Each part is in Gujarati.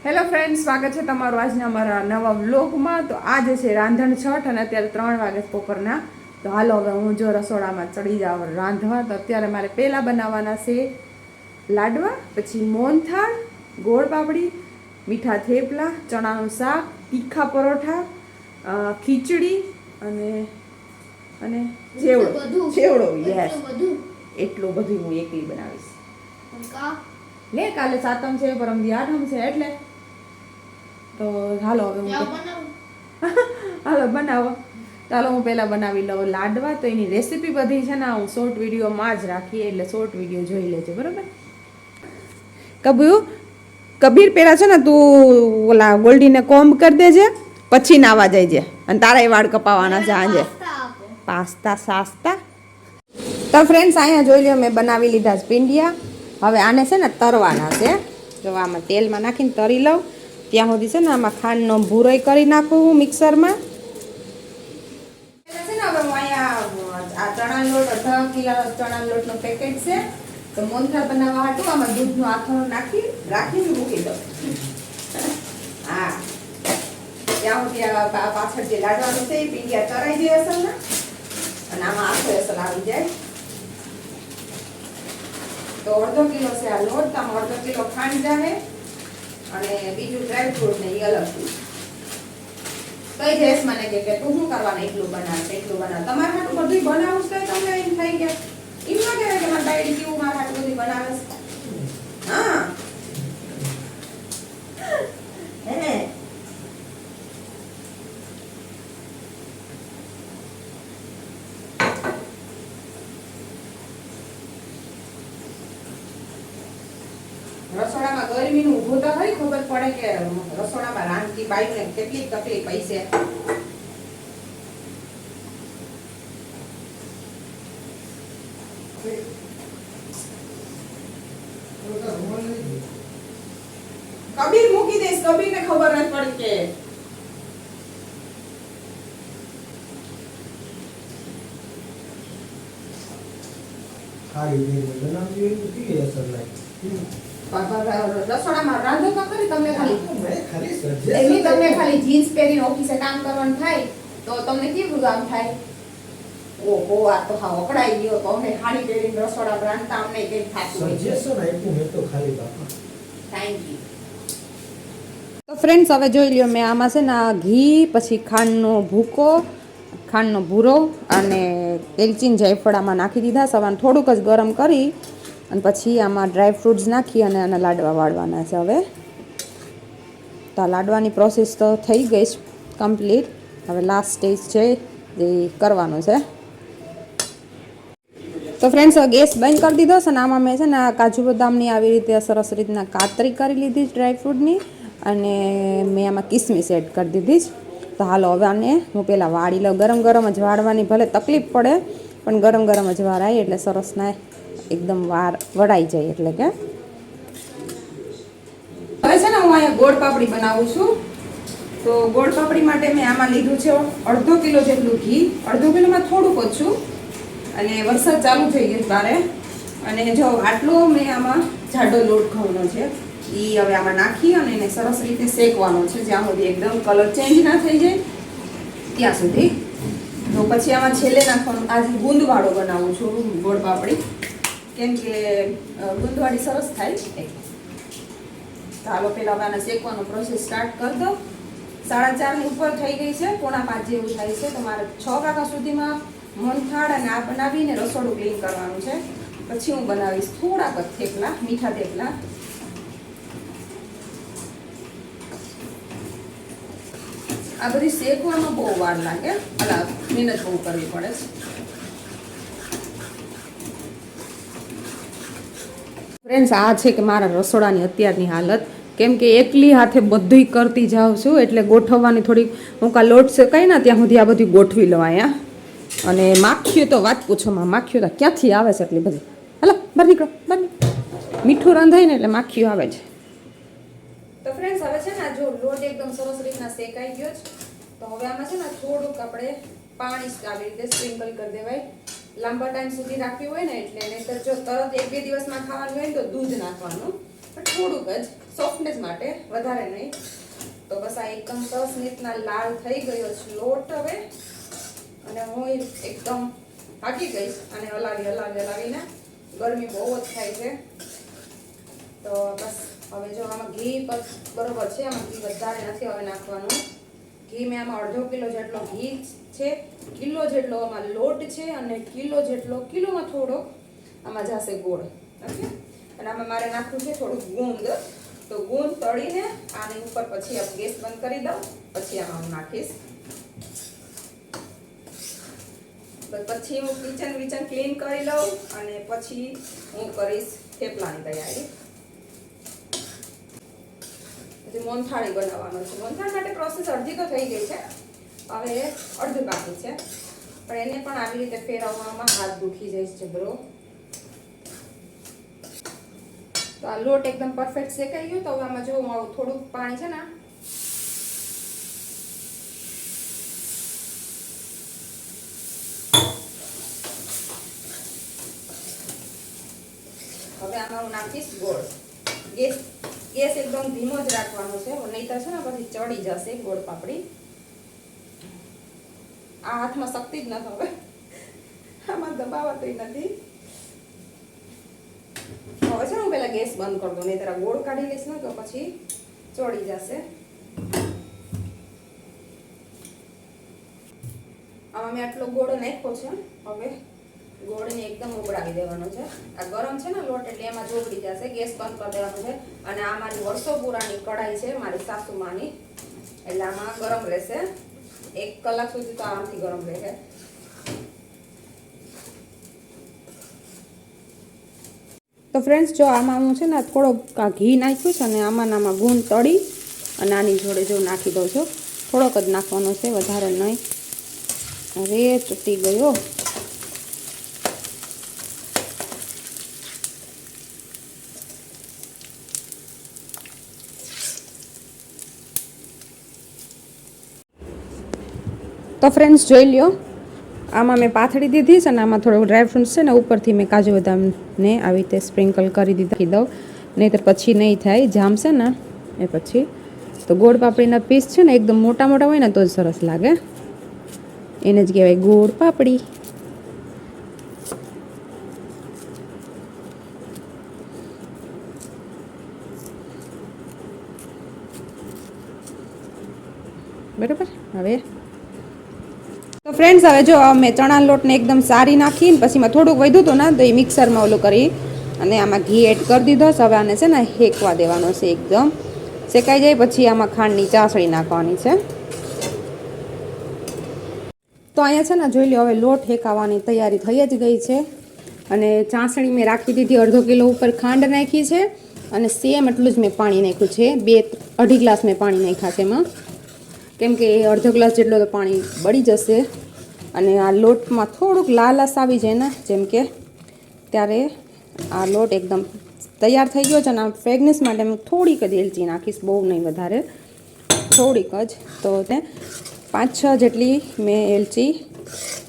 હેલો ફ્રેન્ડ, સ્વાગત છે તમારું આજના અમારા નવા વ્લોગમાં. તો આજે છે રાંધણ છઠ અને અત્યારે 3 વાગે બપોરના. તો હાલો હવે હું જો રસોડામાં ચડી જાઉં રાંધવા. તો અત્યારે મારે પહેલાં બનાવવાના છે લાડવા, પછી મોહનથાળ, ગોળ પાપડી, મીઠા થેપલા, ચણાનું શાક, તીખા પરોઠા, ખીચડી અને અને ચેવડો. યસ, એટલું બધું હું એકલી બનાવીશ. લે, કાલે સાતમ છે, પરમદી આઠમ છે એટલે. તો હાલો હવે હું હાલો બનાવો. ચાલો હું પહેલાં બનાવી લઉં લાડવા. તો એની રેસીપી બધી છે ને હું શોર્ટ વિડીયોમાં જ રાખીએ, એટલે શોર્ટ વિડીયો જોઈ લેજો, બરાબર. કબીર પહેલાં છે ને તું ઓલા ગોલ્ડીને કોમ્બ કરી દેજે, પછી નાવા જાય અને તારા એ વાળ કપાવાના છે આજે. પાસ્તા સાસ્તા. તો ફ્રેન્ડ્સ, અહીંયા જોઈ લો મેં બનાવી લીધા છે પીંડિયા. હવે આને છે ને તરવાના છે. જો આમાં તેલમાં નાખીને તરી લઉં ત્યાં સુધી છે ને આમાં ખાંડનો ભૂરોય કરી નાખું મિક્સરમાં. છે ને હવે હું અહીંયા આ ચણાનો લોટ, અડધા કિલો ચણાનો લોટનો પેકેટ છે. તો મોહનથાળ બનાવવા હાટું આમાં દૂધનો આથો રાખીને મૂકી દઉં. હા, ત્યાં સુધી પાછળ જે લાડવાનું છે એ પીંડિયા તરાઈ જાય અસલના, અને આમાં આખો અસલ આવી જાય. તો અડધો કિલો છે આ લોટ, આમાં અડધો કિલો ખાંડ જાહે અને બીજું ડ્રાયફ્રૂટ ને એ અલગથી. કઈ જઈશ મને કે તું શું કરવાનું, એટલું બનાવ. તમારે હાટું બધું બનાવું છે તમને એમ થઈ ગયા. એમ ના કહેવાય કે મારા બાયડી કેવું મારા હાટું બધું બનાવે છે. હા હે રસોડામાં ગરમીનું ઊભું તો ખરી ખબર પડે કે રસોડામાં રાંધતી બાઈને કેટલી તકલીફ પડી છે. કબીર મૂકી દઈશ, કબીરને ખબર નથી પડી કે રસોડામાં રાંધો તો ખરી. તમને ખાલી જીન્સ પહેરીને ઓફિસે કામ કરવાનું થાય તો તમને કેવું કામ થાય. ઓહો, આ તો હા વકડાઈ ગયો. તો અમે ખાલી પહેરીને રસોડામાં રાંધતા અમને કઈ થાતું થેન્ક યુ. તો ફ્રેન્ડ્સ, હવે જોઈ લ્યો મેં આમાં છે ને ઘી, પછી ખાંડનો ભૂરો અને એલચીન જાયફળામાં નાખી દીધા. સવારે થોડુંક જ ગરમ કરી અને પછી આમાં ડ્રાયફ્રૂટ્સ નાખી અને આના લાડવા વાળવાના છે. હવે તો આ લાડવાની પ્રોસેસ તો થઈ ગઈ છે કમ્પ્લીટ. હવે લાસ્ટ સ્ટેજ છે એ કરવાનો છે. તો ફ્રેન્ડ્સ, ગેસ બંધ કરી દીધો છે અને આમાં મેં છે ને કાજુ બદામની આવી રીતે સરસ રીતના કાતરી કરી લીધી છે ડ્રાયફ્રૂટની, અને મેં આમાં કિસમિસ એડ કરી દીધી છે. તો હાલો હવે આને હું પહેલાં વાળી લઉં. ગરમ ગરમ જ વાળવાની, ભલે તકલીફ પડે પણ ગરમ ગરમ જ વાળાય એટલે સરસ ના એકદમ વાર વળાઈ જાય. એટલે કે હવે છે ને હું અહીંયા ગોળ પાપડી બનાવું છું. તો ગોળ પાપડી માટે મેં આમાં લીધું છે અડધો કિલો જેટલું ઘી. અડધો કિલોમાં થોડુંક ઓછું, અને વરસાદ ચાલુ થઈ ગયો બારે. અને જો આટલો મેં આમાં જાડો લોટ ઘઉંનો છે એ હવે આમાં નાખી અને એને સરસ રીતે શેકવાનો છે જ્યાં સુધી એકદમ કલર ચેન્જ ના થઈ જાય ત્યાં સુધી. તો પછી આમાં છેલ્લે નાખવાનું. આજે ગુંદવાળો બનાવું છું ગોળ પાપડી, કેમ કે ગુંદવાળી સરસ થાય. ચાલો પહેલાં હવે આને શેકવાનો પ્રોસેસ સ્ટાર્ટ કરી દો. 4:30 ઉપર થઈ ગઈ છે, 4:45 જેવું થાય છે. તો મારે 6 વાગ્યા સુધીમાં મોહનથાળ અને આ બનાવીને રસોડું ક્લીન કરવાનું છે. પછી હું બનાવીશ થોડાક જ થેપલા, મીઠા થેપલા. આ બધી શેકવામાં બહુ વાર લાગે, મહેનત બહુ કરવી પડે છે. ફ્રેન્ડ્સ, આ છે કે મારા રસોડાની અત્યારની હાલત. કેમ કે એકલી હાથે બધું કરતી જાઉં છું એટલે ગોઠવવાની થોડીક હું કા લોટ શેકાય ને ત્યાં સુધી આ બધું ગોઠવી લઉં અહીંયા. અને માખીઓ તો વાત પૂછોમાં, માખીઓ તો ક્યાંથી આવે છે એટલી બધી. હાલો બહાર નીકળો, બહાર મીઠું રાંધાય ને એટલે માખીઓ આવે છે. તો ફ્રેન્ડ્સ, હવે છે ને જો લોટ એકદમ સરસ રીતના શેકાઈ ગયો છે. તો હવે આમાં છે ને થોડુંક આપણે પાણી આવી રીતે સ્પ્રિંકલ કરી દેવાય. લાંબા ટાઈમ સુધી રાખ્યું હોય ને એટલે, નહીંતર જો તરત 1-2 દિવસમાં ખાવાનું હોય ને તો દૂધ નાખવાનું. પણ થોડુંક જ સોફ્ટનેસ માટે, વધારે નહીં. તો બસ આ એકદમ સરસ રીતના લાલ થઈ ગયો છે લોટ હવે. અને હું એકદમ થાકી ગઈશ અને હલાવીને. ગરમી બહુ જ થાય છે. તો બસ હવે જો આમાં ઘી બરોબર છે, આમાં ઘી વધારે નથી હવે નાખવાનું. ઘી મેં આમાં 1/2 કિલો જેટલો ઘી છે, કિલો જેટલો આમાં લોટ છે અને કિલોમાં થોડોક આમાં જશે ગોળ. ઓકે. અને આમાં મારે નાખવું છે થોડુંક ગુંદ. તો ગુંદ તળીને આની ઉપર પછી ગેસ બંધ કરી દઉં, પછી આમાં હું નાખીશ. પછી હું કિચન ક્લીન કરી લઉં અને પછી હું કરીશ થેપલાની તૈયારી. પછી મોહનથાળી બનાવવાનો છે. મોહનથાળ માટે પ્રોસેસ અડધી તો થઈ ગઈ છે, હવે અડધું બાકી છે. પણ એને પણ આવી રીતે ફેરવવામાં હાથ દુખી જાય છે બ્રો. તો આ લોટ એકદમ પરફેક્ટ શેકાઈ ગયો. તો હવે આમાં જો થોડુંક પાણી છે ને, હવે આમાં હું નાખીશ ગોળ. ગેસ એકદમ ધીમો જ રાખવાનો છે, નહીંતર છે ને પછી ચડી જશે ગોળ પાપડી. આ હાથમાં શક્તિ જ નથી, હવે આમાં દબાવાતું નથી. હવે છે ને હું પહેલા ગેસ બંધ કરી દઉં, નહીં તારા ગોળ કાઢી લઈશ ને તો પછી ચડી જશે. આમાં મેં આટલો ગોળ નાખ્યો છે. હવે ગોળને એકદમ ઉબળાવી દેવાનો છે. આ ગરમ છે ને લોટ, એટલે એમાં જોગડી જશે. ગેસ બંધ કરી દેવાનો છે. અને આ મારી વર્ષો પુરાની કઢાઈ છે, મારી સાસુમાની, એટલે આમાં ગરમ રહેશે. 1 કલાક સુધી તો આરામથી ગરમ રહેશે. તો ફ્રેન્ડ્સ, જો આમાં હું છે ને થોડો ઘી નાખ્યું છે અને આમાં ગુંદ તળી અને આની જોડે જો નાખી દઉં છું. થોડોક જ નાખવાનો છે, વધારે નહીં. અરે તૂટી ગયો. તો ફ્રેન્ડ્સ જોઈ લ્યો, આમાં મેં પાથરી દીધી છે અને આમાં થોડું ડ્રાયફ્રૂટ્સ છે ને ઉપરથી મેં કાજુ બદામને આવી રીતે સ્પ્રિંકલ કરી દઉં, નહીંતર પછી નહીં થાય, જામશે ને એ પછી. તો ગોળ પાપડીના પીસ છે ને એકદમ મોટા હોય ને તો જ સરસ લાગે. એને જ કહેવાય ગોળ પાપડી. બરાબર. હવે તો ફ્રેન્ડ્સ, હવે જો મેં ચણા લોટને એકદમ સારી નાખીને પછી મેં થોડુંક વધ્યું હતું ને તો એ મિક્સરમાં ઓલું કરી અને આમાં ઘી એડ કરી દીધો. હવે આને છે ને શેકવા દેવાનો છે. એકદમ શેકાઈ જાય પછી આમાં ખાંડની ચાસણી નાખવાની છે. તો અહીંયા છે ને જોઈ લો, હવે લોટ શેકાવાની તૈયારી થઈ જ ગઈ છે. અને ચાસણી મેં રાખી દીધી. 1/2 કિલો ઉપર ખાંડ નાખી છે અને સેમ એટલું જ મેં પાણી નાખ્યું છે. 2-2.5 ગ્લાસ મેં પાણી નાખ્યા છે એમાં, કેમ કે 1/2 ગ્લાસ જેટલો તો પાણી બળી જશે. અને આ લોટમાં થોડુંક લાલાશ આવી જાય ને, જેમ કે ત્યારે આ લોટ એકદમ તૈયાર થઈ ગયો છે. અને આ ફ્રેગનેસ માટે હું થોડીક જ એલચી નાખીશ, બહુ નહીં, વધારે થોડીક જ. તો તે 5-6 જેટલી મેં એલચી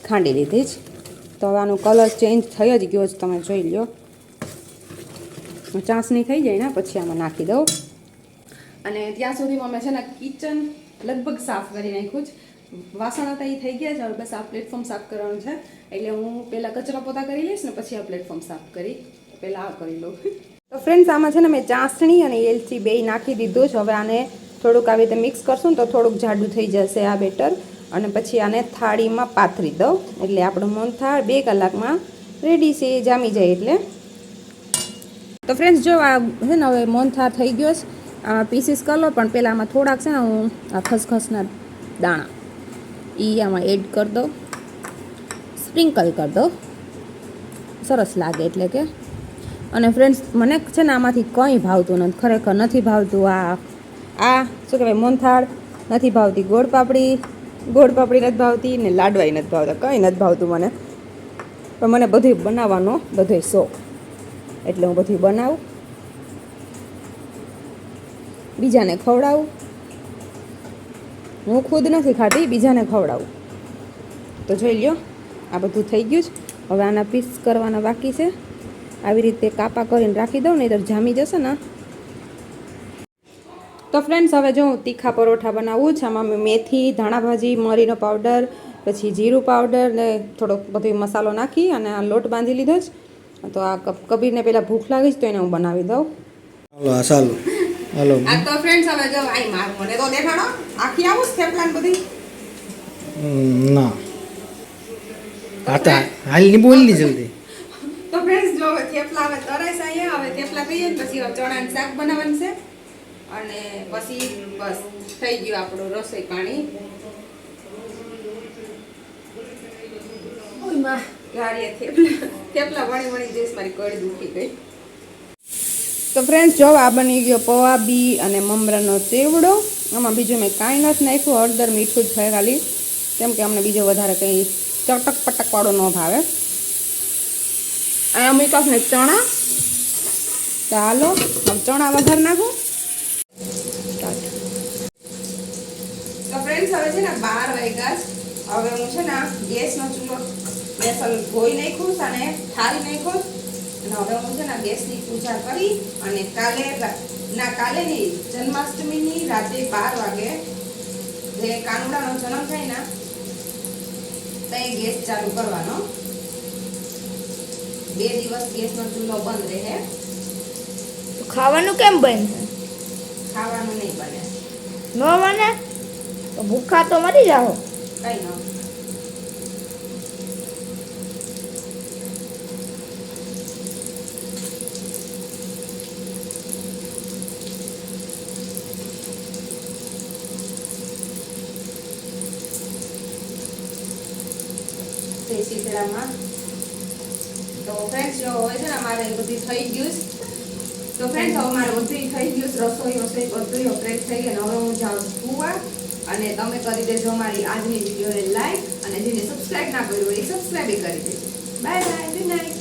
ખાંડી લીધી જ. તો હવે આનો કલર ચેન્જ થઈ જ ગયો છે, તમે જોઈ લો. ચાસણી થઈ જાય ને પછી આમાં નાખી દઉં. અને ત્યાં સુધીમાં મેં છે ને કિચન લગભગ સાફ કરી નાખ્યું છે. વાસણ હતા એ થઈ ગયા છે. હવે બસ આ પ્લેટફોર્મ સાફ કરવાનું છે, એટલે હું પહેલાં કચરા પોતા કરી લઈશ ને પછી આ પ્લેટફોર્મ સાફ કરી, પહેલાં આ કરી લઉં. તો ફ્રેન્ડ્સ, આમાં છે ને મેં ચાસણી અને એલચી બેય નાખી દીધું છે. હવે આને થોડુંક આવી રીતે મિક્સ કરશું ને તો થોડુંક જાડું થઈ જશે આ બેટર. અને પછી આને થાળીમાં પાથરી દઉં, એટલે આપણું મોહનથાળ 2 કલાકમાં રેડી છે, જામી જાય એટલે. તો ફ્રેન્ડ્સ, જો આ છે ને હવે મોહનથાળ થઈ ગયો છે. આમાં પીસીસ કરી લો, પણ પહેલાં આમાં થોડાક છે ને હું આ ખસખસના દાણા આમાં એડ કરી દઉં, સ્પ્રિંકલ કરી દઉં, સરસ લાગે એટલે કે. અને ફ્રેન્ડ્સ, મને છે ને આમાંથી કંઈ ભાવતું નથી, ખરેખર નથી ભાવતું. આ શું કહેવાય, મોહનથાળ નથી ભાવતી, ગોળ પાપડી નથી ભાવતી, ને લાડવાય નથી ભાવતા, કંઈ નથી ભાવતું મને. પણ મને બધું બનાવવાનો બધોય શોખ, એટલે હું બધું બનાવું, બીજાને ખવડાવું. હું ખુદ નથી ખાતી, બીજાને ખવડાવું. તો જોઈ લ્યો, આ બધું થઈ ગયું છે. હવે આના પીસ કરવાના બાકી છે. આવી રીતે કાપા કરીને રાખી દઉં, નહીં તો જામી જશે ને તો ફ્રેન્ડ્સ હવે જો હું તીખા પરોઠા બનાવું છું. આમાં મેં મેથી, ધાણા ભાજી, મરીનો પાવડર, પછી જીરું પાવડર ને થોડોક બધો મસાલો નાખી અને આ લોટ બાંધી લીધો છે. તો આ કબીરને પહેલાં ભૂખ લાગી છે તો એને હું બનાવી દઉં. હાલો આ તો ફ્રેન્ડ્સ હવે જો આઈ માર મને તો દેખાડો આખી આવું છે થેપલાન બધી. ના આતા હાલ ની બોલની જલ્દી. તો ફ્રેન્ડ્સ જો હવે થેપલા હવે તરાઈશ અહીંયા. હવે થેપલા કહીએ ને પછી ચણાનું શાક બનાવવાનું છે અને પછી બસ થઈ ગયું આપણું રસોઈ પાણી. ઓયમાં ગાડીએ થેપલા વણી જઈશ, મારી કડી દુખી ગઈ. તો ફ્રેન્ડ્સ જો આ બની ગયો પૌવા બી અને મમરાનો ચેવડો. આમાં બીજું મેં કાંઈ નથી નાખ્યું, હળદર મીઠું જ છે ખાલી, કેમ કે અમને બીજો વધારે કંઈ ચટક પટકવાળો ન ભાવે. અહીંયા મૂક્યા ને ચણા. ચાલો હવે ચણા વઘાર નાખું. તો ફ્રેન્ડ્સ હવે છે ને 12 વાગ્યા. હવે હું છે ને ગેસનો ચૂલો બેસલ ધોઈ નાખ્યું અને ઠારી નાખ્યું. અને હવે હું છે ને ગેસની પૂજા કરી અને કાલે નહીં, જન્માષ્ટમીની રાતે 12 વાગે જે કાનુડાનો જન્મ થાય ને તો એ ગેસ ચાલુ કરવાનો. 2 દિવસ ગેસનો ચૂલો બંધ રહે. ખાવાનું કેમ બનશે? ખાવાનું નહીં બને. ન બને તો ભૂખા તો મરી જાઓ. કઈ ન. શીતળામાં તો ફ્રેન્ડ્સ જો હોય છે ને મારે બધી થઈ ગયું. તો ફ્રેન્ડ્સ હવે મારે બધી થઈ ગયું, રસોઈ બધું ફ્રેન્ડ થઈ ગયું. હવે હું જાઉં સુવા અને તમે કરી દેજો મારી આજની વિડીયોને લાઈક અને જેને સબસ્ક્રાઇબ ના કર્યું હોય એ સબસ્ક્રાઇબ કરી દેજો. Bye bye, good night.